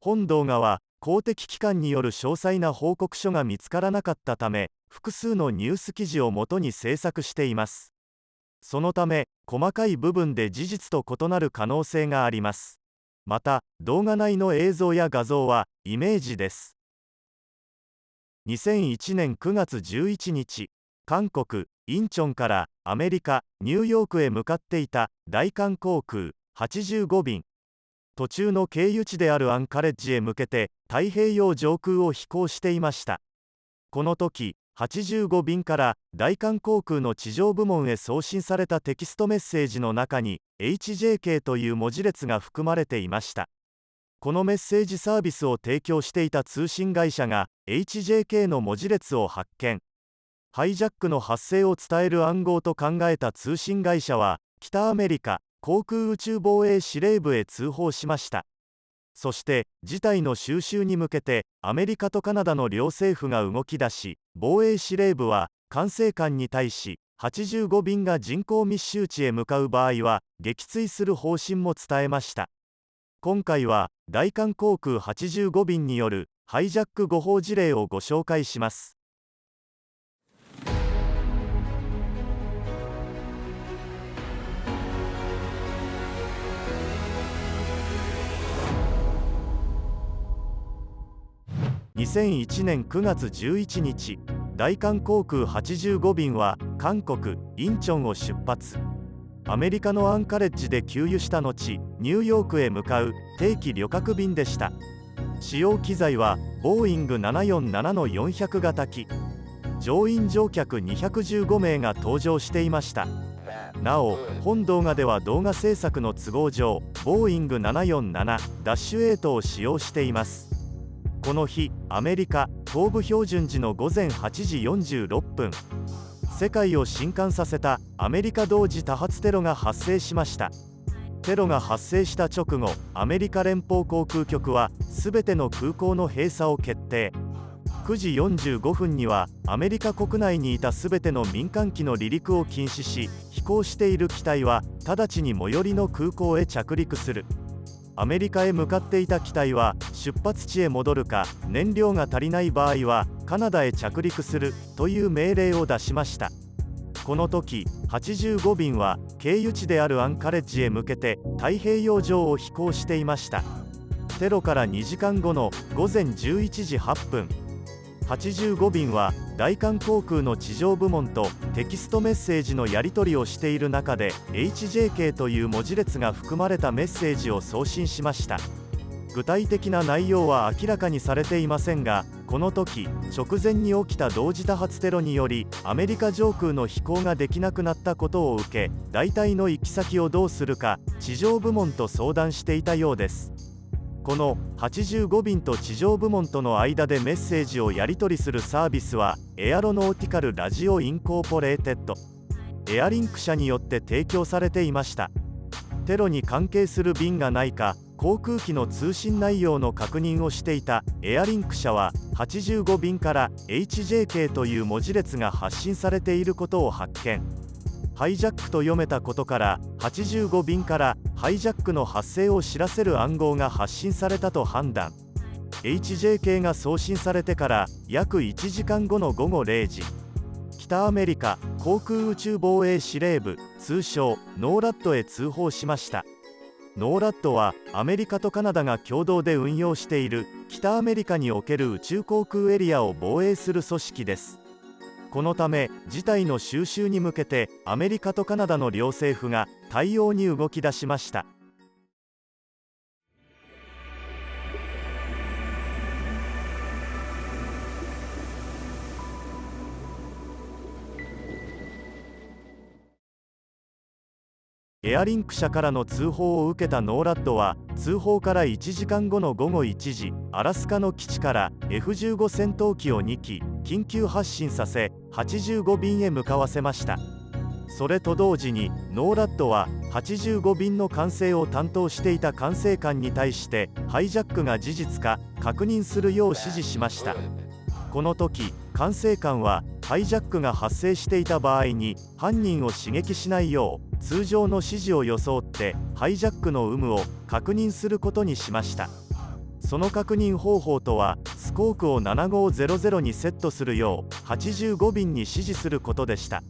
本動画は公的機関による詳細な報告書が見つからなかったため、複数のニュース記事をもとに制作しています。そのため、細かい部分で事実と異なる可能性があります。また、動画内の映像や画像はイメージです。2001年9月11日、韓国インチョンからアメリカニューヨークへ向かっていた大韓航空85便。途中の経由地であるアンカレッジへ向けて太平洋上空を飛行していました。この時、85便から大韓航空の地上部門へ送信されたテキストメッセージの中に HJK という文字列が含まれていました。このメッセージサービスを提供していた通信会社が HJK の文字列を発見。ハイジャックの発生を伝える暗号と考えた通信会社は北アメリカ航空宇宙防衛司令部へ通報しました。そして事態の収拾に向けてアメリカとカナダの両政府が動き出し、防衛司令部は管制官に対し85便が人口密集地へ向かう場合は撃墜する方針も伝えました。今回は大韓航空85便によるハイジャック誤報事例をご紹介します。2001年9月11日、大韓航空85便は韓国インチョンを出発。アメリカのアンカレッジで給油した後、ニューヨークへ向かう定期旅客便でした。使用機材はボーイング747-400型機。乗員乗客215名が搭乗していました。なお、本動画では動画制作の都合上、ボーイング747-8を使用しています。この日、アメリカ東部標準時の午前8時46分、世界を震撼させたアメリカ同時多発テロが発生しました。テロが発生した直後、アメリカ連邦航空局はすべての空港の閉鎖を決定。9時45分にはアメリカ国内にいたすべての民間機の離陸を禁止し、飛行している機体は直ちに最寄りの空港へ着陸する。アメリカへ向かっていた機体は出発地へ戻るか、燃料が足りない場合はカナダへ着陸するという命令を出しました。この時、85便は経由地であるアンカレッジへ向けて太平洋上を飛行していました。テロから2時間後の午前11時8分、85便は大韓航空の地上部門とテキストメッセージのやり取りをしている中で HJK という文字列が含まれたメッセージを送信しました。具体的な内容は明らかにされていませんが、この時直前に起きた同時多発テロによりアメリカ上空の飛行ができなくなったことを受け、大体の行き先をどうするか地上部門と相談していたようです。この85便と地上部門との間でメッセージをやり取りするサービスはエアロノーティカル・ラジオ・インコーポレーテッドエアリンク社によって提供されていました。テロに関係する便がないか航空機の通信内容の確認をしていたエアリンク社は85便から HJK という文字列が発信されていることを発見。ハイジャックと読めたことから85便からハイジャックの発生を知らせる暗号が発信されたと判断。 HJK が送信されてから約1時間後の午後0時、北アメリカ航空宇宙防衛司令部通称ノーラッドへ通報しました。ノーラッドはアメリカとカナダが共同で運用している北アメリカにおける宇宙航空エリアを防衛する組織です。このため事態の収拾に向けてアメリカとカナダの両政府が対応に動き出しました。エアリンク社からの通報を受けたノーラッドは通報から1時間後の午後1時、アラスカの基地から F15 戦闘機を2機緊急発進させ85便へ向かわせました。それと同時にノーラッドは85便の管制を担当していた管制官に対してハイジャックが事実か確認するよう指示しました。この時管制官はハイジャックが発生していた場合に犯人を刺激しないよう通常の指示を装ってハイジャックの有無を確認することにしました。その確認方法とは、スコークを7500にセットするよう85便に指示することでした。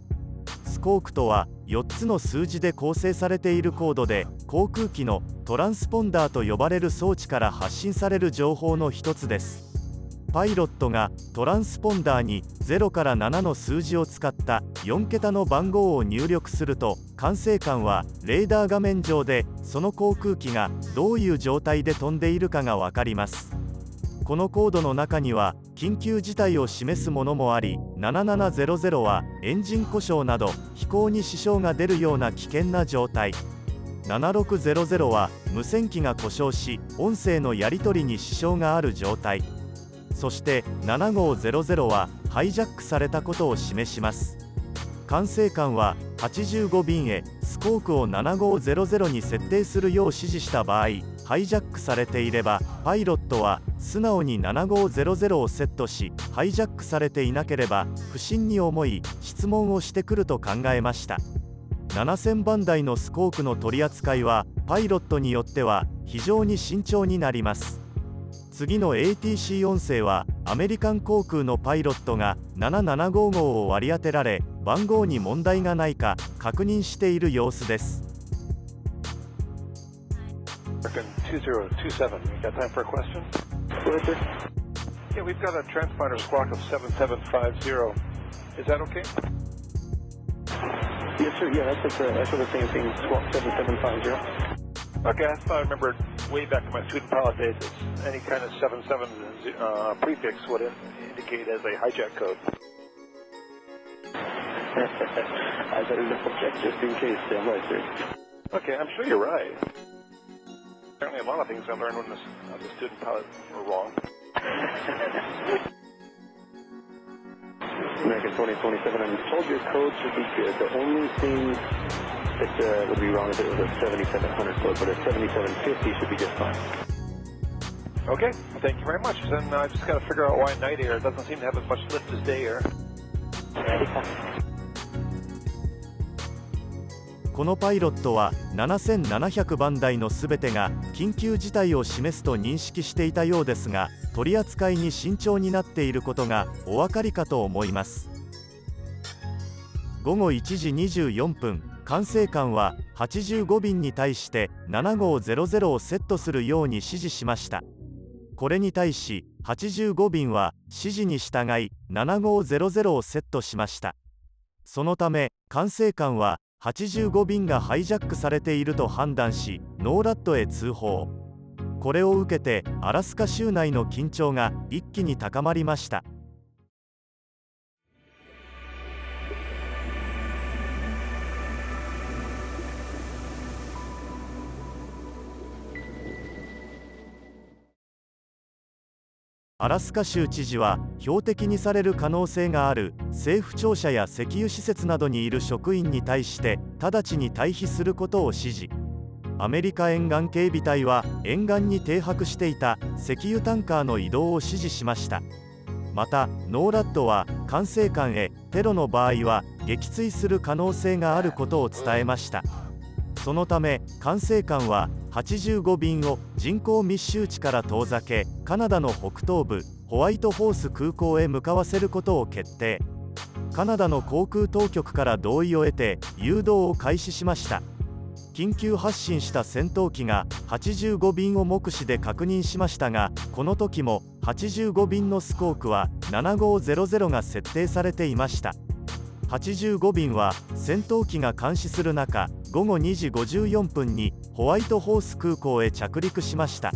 スコークとは4つの数字で構成されているコードで、航空機のトランスポンダーと呼ばれる装置から発信される情報の一つです。パイロットがトランスポンダーに0から7の数字を使った4桁の番号を入力すると、管制官はレーダー画面上でその航空機がどういう状態で飛んでいるかが分かります。このコードの中には緊急事態を示すものもあり、7700はエンジン故障など飛行に支障が出るような危険な状態、7600は無線機が故障し音声のやり取りに支障がある状態、そして7500はハイジャックされたことを示します。管制官は85便へスコークを7500に設定するよう指示した場合、ハイジャックされていればパイロットは素直に7500をセットし、ハイジャックされていなければ不審に思い質問をしてくると考えました。7000番台のスコークの取り扱いはパイロットによっては非常に慎重になります。次の ATC 音声はアメリカン航空のパイロットが7755号を割り当てられ、番号に問題がないか確認している様子です。2027, we got time for a question? Yeah, we've got a transponder squawk of 7750. Is that okay? Yes, sir. Yeah, that's the same thing. Squawk 7750. Okay, I thought I remembered way back in my student pilot days, any kind of 77 prefix would indicate as a hijack code. I better double check just in case. Stand by, sir. Okay, I'm sure you're right. Apparently, a lot of things I learned when as a student pilot were wrong. American 2027, I'm told your code should be good. The only thing that would be wrong if it was a 7700 code, but a 7750 should be just fine. Okay, thank you very much. Then I just got to figure out why night air doesn't seem to have as much lift as day air. このパイロットは7700番台のすべてが緊急事態を示すと認識していたようですが、取り扱いに慎重になっていることがお分かりかと思います。午後1時24分、管制官は85便に対して7500をセットするように指示しました。これに対し85便は指示に従い7500をセットしました。そのため管制官は85便がハイジャックされていると判断し、ノーラットへ通報。これを受けてアラスカ州内の緊張が一気に高まりました。アラスカ州知事は標的にされる可能性がある政府庁舎や石油施設などにいる職員に対して直ちに退避することを指示。アメリカ沿岸警備隊は沿岸に停泊していた石油タンカーの移動を指示しました。またノーラッドは管制官へテロの場合は撃墜する可能性があることを伝えました。そのため管制官は85便を人口密集地から遠ざけ、カナダの北東部ホワイトホース空港へ向かわせることを決定。カナダの航空当局から同意を得て誘導を開始しました。緊急発進した戦闘機が85便を目視で確認しましたが、この時も85便のスコークは7500が設定されていました。85便は戦闘機が監視する中、午後2時54分にホワイトホース空港へ着陸しました。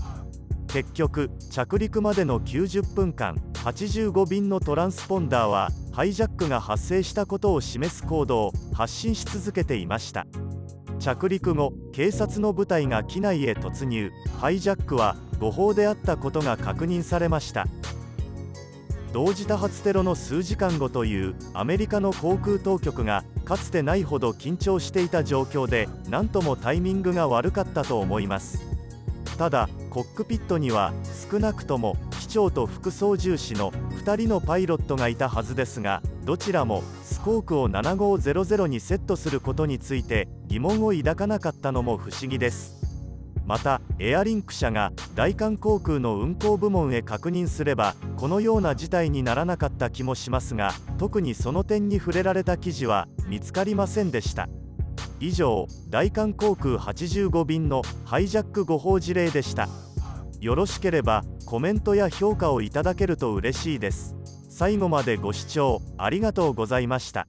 結局着陸までの90分間、85便のトランスポンダーはハイジャックが発生したことを示すコードを発信し続けていました。着陸後、警察の部隊が機内へ突入。ハイジャックは誤報であったことが確認されました。同時多発テロの数時間後というアメリカの航空当局がかつてないほど緊張していた状況で、何ともタイミングが悪かったと思います。ただコックピットには少なくとも機長と副操縦士の2人のパイロットがいたはずですが、どちらもスコークを7500にセットすることについて疑問を抱かなかったのも不思議です。またエアリンク社が大韓航空の運航部門へ確認すればこのような事態にならなかった気もしますが、特にその点に触れられた記事は見つかりませんでした。以上、大韓航空85便のハイジャック誤報事例でした。よろしければコメントや評価をいただけると嬉しいです。最後までご視聴ありがとうございました。